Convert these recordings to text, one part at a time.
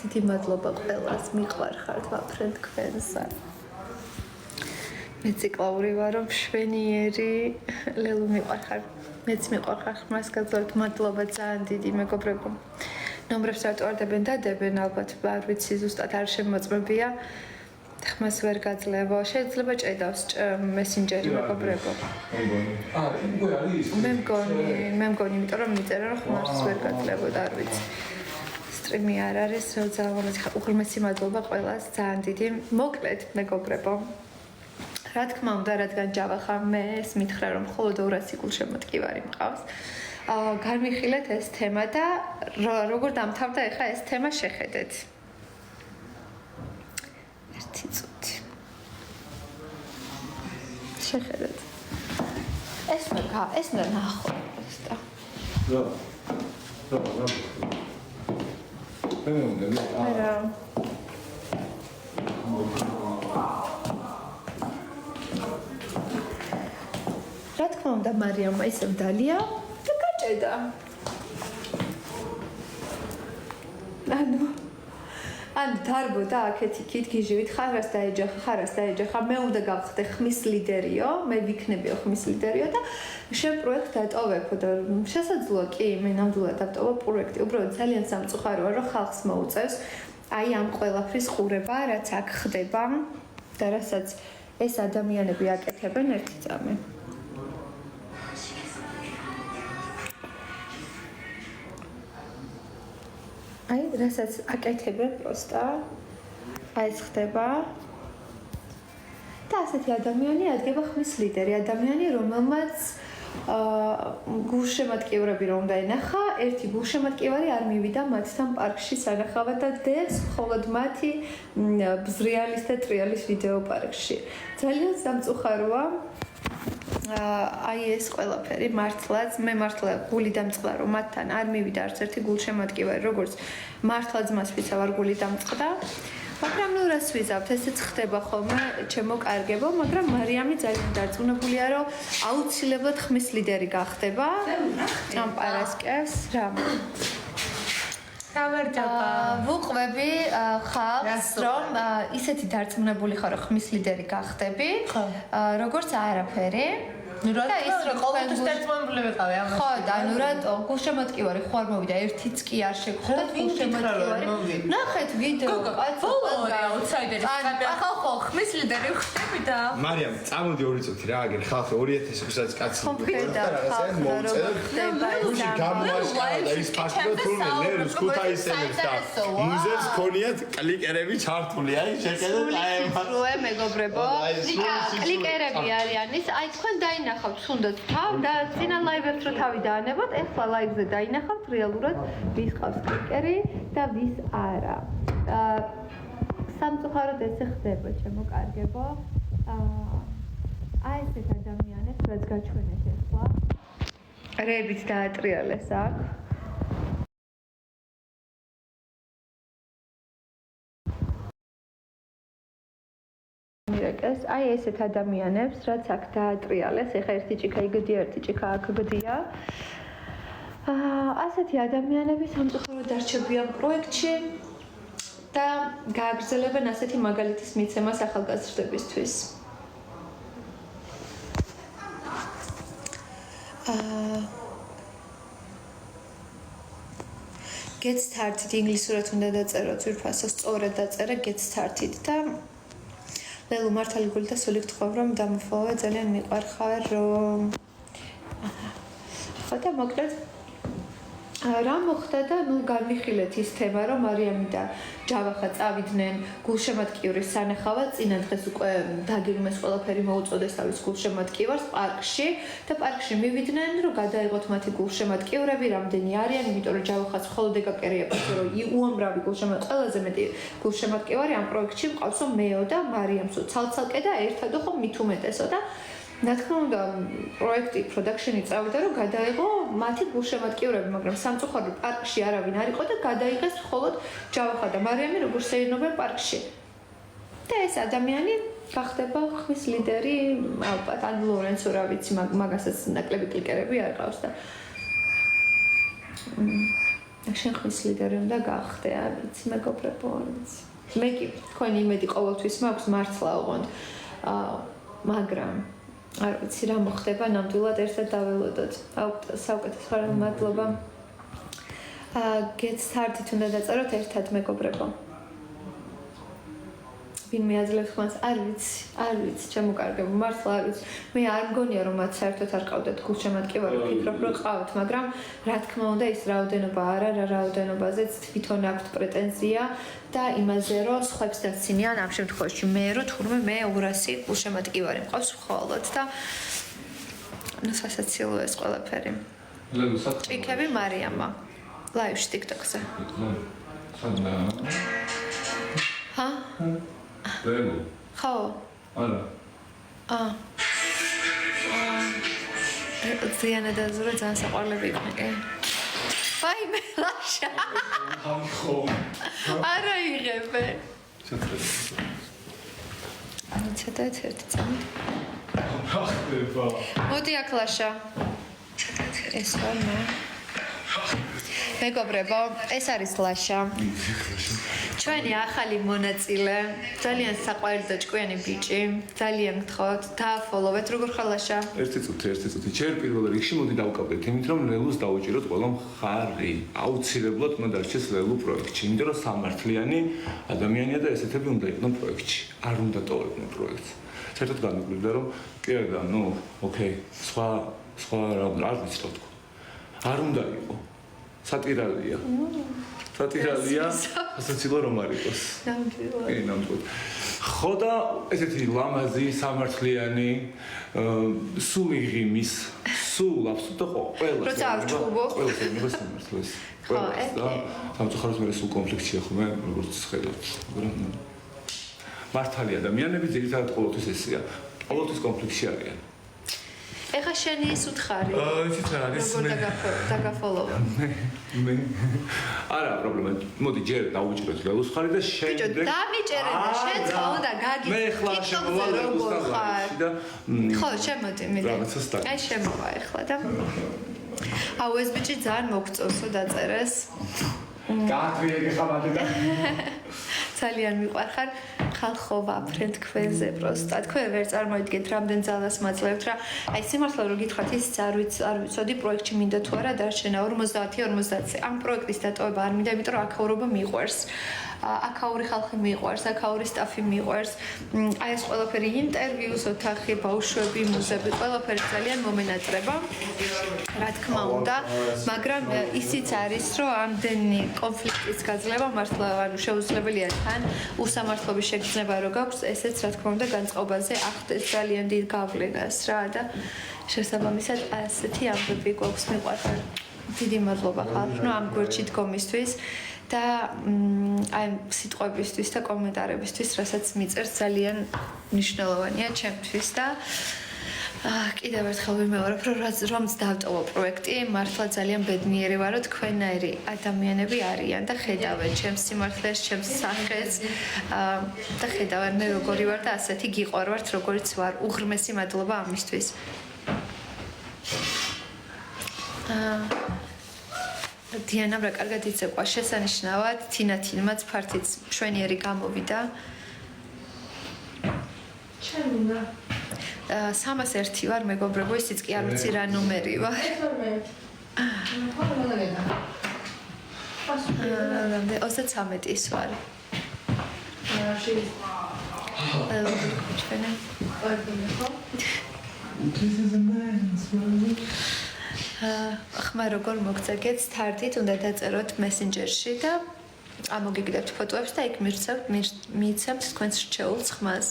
დიდი მადლობა ყველას, მიყვარხართ ვაფრენ თქვენსა. მეც კლაური ვარ, რომ შვენიერი ლელუ მიყვარხარ. მეც მიყვარხარ ხმას გაძლევთ, მადლობა ძალიან დიდი მეგობრებო. ნომრებს რატო არ დადებენ, ალბათ არ ვიცი, ზუსტად არ შემოწმებია. ხმას ვერ გაძლევო, შეიძლება ჭედავს მესენჯერი მეგობრებო. მე მგონი, იმიტომ რომ მიწერა რომ ხმას ვერ გაძლევო და არ ვიცი. სტრიმი არ არის, ძალიან უღრმესი მადლობა ყველას, ძალიან დიდი. მოკლედ მეგობრებო. რა თქმა უნდა, რადგან Java ხარ, მე ეს მითხრა რომ მხოლოდ 200 გულშემატკივარი მყავს. Განვიხილეთ ეს თემა და როგორ დამთავრდა ახლა ეს თემა შეხედეთ. ერთი წუთი. შეხედეთ. ეს მე ნახო. რა თქმა უნდა, მარიამმა ისევ დალია და გაჭედა. ანუ დარბოდა აქეთ იქით გიჟივით ხარას დაეჯახა, მე უნდა გავხდე ხმის ლიდერიო, მე ვიქნებიო ხმის ლიდერიო და შენ პროექტ დატოვებო და შესაძლოა კი მე ნამდვილად დავტოვო პროექტი, უბრალოდ ძალიან სამწუხაროა რომ ხალხს მოუწევს აი ამ ყველაფრის ყურება, რაც აქ ხდება და რასაც ეს ადამიანები აკეთებენ ერთი წამი. აი, რასაც აკეთებენ პროსტა, აი ეს ხდება და ასეთი ადამიანი ადგება ხმის ლიდერი, ადამიანი, რომელმაც გულშემატკივრები რომ უნდა ენახა, ერთი გულშემატკივარი არ მივიდა მათთან პარკში სანახავად და დეს მხოლოდ მათი ბზრიალის და ტრიალის ვიდეო პარკში. ძალიან სამწუხაროა. აი ეს ყველაფერი მართლაც მე მართლა გული დამწყდა რომ მათთან არ მივიდა არც ერთი გულშემატკივარი როგორც მართლა ძმას ვიცა ვარ გული დამწყდა მაგრამ ნუ რას ვიზავთ ესეც ხდება ხოლმე ჩემო კარგებო მაგრამ მარიამი ძალიან დარწმუნებულია რომ აუცილებლად ხმის ლიდერი გახდება ამ პარასკევს რა ვუყვები ხალხს რომ ისეთი დარწმუნებული ხარ რომ ხმის ლიდერი გახდები როგორც არაფერი და ის რომ ყოველთვის დარწმუნებული ვიყავი ამას ხო და ანუ რატო გულშემატკივარი ხო არ მოვიდა ერთიც კი არ შეგხვდათ გულშემატკივარი ნახეთ ვიდეო კაცო აუთსაიდერი ახლა ხო ხმის ლიდერი ხდები და მარიამ წამოდი 2 წუთი რა აგერ ხალხი 2500-საც კაცი და რაღაცა მოუწევ გუში გამოაშკარა და ის ფაქტობრივად თურმე ლერუს ქუთაისელებს და მუზეუმს ქონიათ კლიკერები ჩართული აი შეხედეთ აი ეს მეგობრებო კლიკერები არიან ის აი თქვენ დაინახავთ თუნდაც თავ და წინა ლაივებს რო თავი დაანებოთ ეხლა ლაივზე დაინახავთ რეალურად ვის ყავს კლიკერი და ვის არა სამწუხაროდ ესე ხდება ჩემო კარგებო აი ესეთ ადამიანებს რაც გაჩვენეთ ეხლა რეებით დაატრიალეს აქ აი ესეთ ადამიანებს რაც აქ დაატრიალეს ეხა ერთი ჭიქა იგდია ერთი ჭიქა აქ გდია ასეთი ადამიანები სამწუხაროდ დარჩებიან პროექტში და გააგრძელებენ ასეთი მაგალითის მიცემას ახალგაზრდებისთვის get started ინგლისურად უნდა დაწეროთ ძვირფასო სწორად დაწერა get started და ლელუ მართალი გული და სული გთხოვ რომ დამოფოლოვე ძალიან მიყვარხარ რომ ხო და მოკლედ რა მოხდა და ნუ განვიხილეთ ის თემა რომ მარიამი და ჯავახა წავიდნენ გულშემატკივრის სანახავად წინა დღეს უკვე დაგეგმეს ყველაფერი მოუწოდეს თავის გულშემატკივარს პარკში და პარკში მივიდნენ რომ გადაიღოთ მათი გულშემატკივრები რამდენი არიან იმიტომ რომ ჯავახაც მხოლოდ ეკაკერია რომ უამრავი ყველაზე მეტი გულშემატკივარი ამ პროექტში მყავსო მეო და მარიამსო ცალ-ცალკე და ერთადო ხო მით უმეტესო და რა თქმა უნდა პროექტი პროდაქშენი წავიდა რომ გადაიღო მათი გულშემატკივრები მაგრამ სამწუხაროდ პარკში არავინ არ იყო და გადაიღეს მხოლოდ ჯავახა და მარიამი როგორც შეინობენ პარკში და ეს ადამიანი გახდება ხმის ლიდერი ალბათ ან ლორენცო რა ვიცი მაგასაც ნაკლები კლიკერები არ ყავს და შენ ხმის ლიდერი უნდა გახდე, არ ვიცი, მეგობრებო, არ ვიცი. მე კი თქვენი იმედი ყოველთვის მაქვს მართლა ოღონდ. მაგრამ არ ვიცი რა მოხდება, ნამდვილად ერთად დაველოდოთ. საუკეთესო მადლობა. Get started უნდა დაწეროთ ერთად მეგობრებო. ვინმე აძლევს ხმას, არ ვიცი, ჩემო კარგებო, მართლა არ ვიცი. მე არ მგონია რომ მათ საერთოდ არ ყავდათ გულშემატკივარი, ვფიქრობ რომ ყავთ, მაგრამ რა თქმა უნდა ის რაოდენობა არა, რა რაოდენობაზეც თვითონ აქვს პრეტენზია და იმაზე რომ სხვებს დაცინიან ამ შემთხვევაში მე რო თურმე მე 200 გულშემატკივარი მყავს მხოლოდ და ნუ სასაცილოა ეს ყველაფერი. ჭიქები მარიამა ლაივში TikTok-ზე. ჰა? Lego. ხო. არა. ზიანა დაზურა ძალიან საყვარლები იყვნენ, კი? ვაიმე, ლაშა. ხო. არა იღებე. ჩაწერე. ცოტა ერთი წამი. ხახდება. მოდი აქ ლაშა. ეს ვარ მე. მეგობრებო, ეს არის ლაშა. ჩვენი ახალი მონაწილე, ძალიან საყვარელი და ჭკვიანი ბიჭი, ძალიან გთხოვთ, დააფოლოვეთ, როგორ ხარ ლაშა? ერთი წუთი. ჯერ პირველ რიგში მოდი დავკავდეთ იმით, რომ ლელუს დავუჭიროთ ყველა მხარი. აუცილებლად უნდა დარჩეს ლელუ პროექტში, იმიტომ რომ სამართლიანი ადამიანია და ესეთები უნდა იყვნენ პროექტში. არ უნდა ტოვებდნენ პროექტს. საერთოდ განმეგვირდა რომ კი არა, ოკეი, სხვა არ ვიცი რა თქვა. არ უნდა იყო. სატირალია. ასაცილო რომ არ იყოს. ნამდვილად. კი, ნამდვილად. ხო და ესეთი ლამაზი, სამართლიანი, სულ იღიმის, სულ აბსოლუტურად ყველა. როცა ავჭუბო. ყველა ეს სამართლეს. ყველა და სამწუხაროდ მე სულ კონფლიქტია ხომ როგორც ხედავთ. მაგრამ მართალი ადამიანები ძირითადად ყოველთვის ესეა. ყოველთვის კონფლიქტში არიან. ეხა შენი ის უთხარი. იცით რა არის? როგორ დაგაფოლოვა? მე არა პრობლემა. მოდი ჯერ დავუჭიროთ ლელუს ხარი და შემდეგ ბიჭო, დამიჭერე და შენ წავა და გაგი. მე ხლა შემოვა ლელუს ხარი და ხო, შემოდი მე. აი შემოვა ეხლა და აუ ეს ბიჭი ძალიან მოგწონსო დაწერეს. გააქვიე ხაბადე და ძალიან მიყვარხარ ხალხო ვაფრენ თქვენზე პროსტა თქვენ ვერ წარმოიდგენთ რამდენ ძალას მაძლევთ რა აი სიმართლე რომ გითხრათ ისიც არ ვიცოდი პროექტში მინდა თუ არა დარჩენა 50-50 ამ პროექტის დატოვება არ მინდა იმიტომ რომ აქაურობა მიყვარს აქაური ხალხი მიყვარს აქაური სტაფი მიყვარს აი ეს ყველაფერი ინტერვიუს ოთახი ბავშვები მუზები ყველაფერი ძალიან მომენატრება რა თქმა უნდა მაგრამ ისიც არის რომ ამდენი კონფლიქტის გაძლევა მართლა ანუ შეუძლებელია თან უსამართლობის შეგრძნება რო გაქვს ესეც რა თქმა უნდა განწყობაზე ახდენს ძალიან დიდ გავლენას რა და შესაბამისად ასეთი ამბები გვაქვს მიყვარხარ დიდი მადლობა ხალხო ამ გვერდში დგომისთვის და აი სიტყვებისთვის და კომენტარებისთვის რასაც მიწერს ძალიან მნიშვნელოვანია ჩემთვის და კიდევ ერთხელ ვიმეორებ რომ დავტოვო პროექტი მართლა ძალიან ბედნიერი ვარო თქვენაირი ადამიანები არიან და ხედავენ ჩემს სიმართლეს ჩემს სახეს და ხედავენ მე როგორი ვარ და ასეთი გიყვარვართ როგორიც ვარ უღრმესი მადლობა ამისთვის დიანამ რა კარგად იცეყვა შესანიშნავად თინათინმაც ფართიც მშვენიერი გამოვიდა ჩემუნა 301 ვარ მეგობრებო ისიც კი არ ვიცი რა ნომერი ვარ რამდენი 33 ვარ ხმა როგორ მოგწეგეთ სტარტით უნდა დაწეროთ მესენჯერში და ამოგიგდებთ ფოტოებს და იქ მიცემთ თქვენს რჩეულს ხმას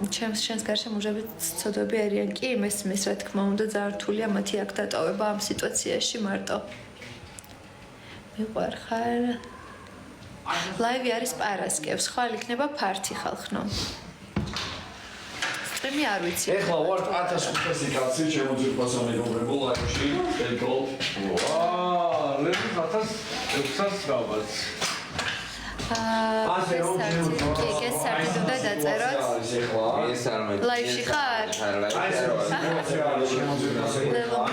ჩემს გარშემო მუჟები ცოდვები არიან კი მესმის რა თქმა უნდა ძალიან რთულია მათი აქ დატოვება ამ სიტუაციაში მარტო მიყვარხარ ლაივი არის პარასკევს ხვალ იქნება ფართი ხალხნო სტრიმი არ ვიცი ეხლა ვარ 1500 კაცი შემოძირფას ამეგობრებო ლაივში ეკო ლელუს 1600 გავაც გესარდით უნდა დაწეროთ. ლაივში ხარ?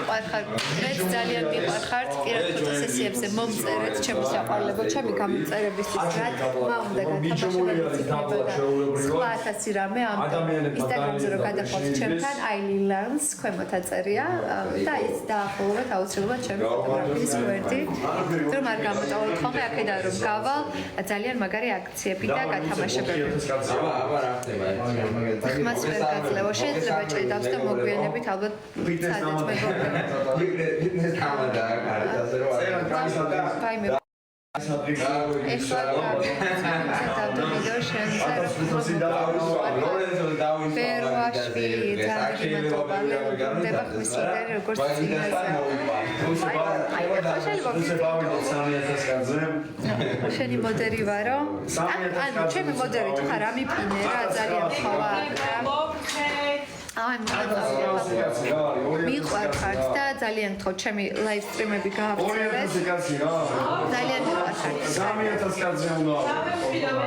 მიყვარხარ. მეც ძალიან მიყვარხართ პირად ფოტოსესიებზე მომწერეთ ჩემი საყვარლებო, ჩემი გამომწერებისთვის რა თქმა უნდა გათამაშებელიც იქნება და სხვა ასაცი რამე ამიტომ ინსტაგრამზე რო გადახვალთ ჩემთან აილილანს ქვემოთ აწერია და ის დაახლოებით აუცილებლად ჩემი ფოტოგრაფიის გვერდი რომ არ გამოტოვოთ ხოლმე აქედან რომ გავალ ძალიან მაგარი აქციები და გათამაშებები აბა რა ხდება ხმას ვერ გაძლევო შეიძლება ჭიდავს და მოგვიანებით ალბათ სადაც მეგობრები Timer. ეხლა შენი მოდერი ვარო? ანუ ჩემი მოდერი თუ ხარ ამიფინე რა ძალიან ხავა აი მიყვარხართ და ძალიან თქო ჩემი ლაივ სტრიმები გაავრცელეს ძალიან მიყვარხართ 3000 კაცზე უნდა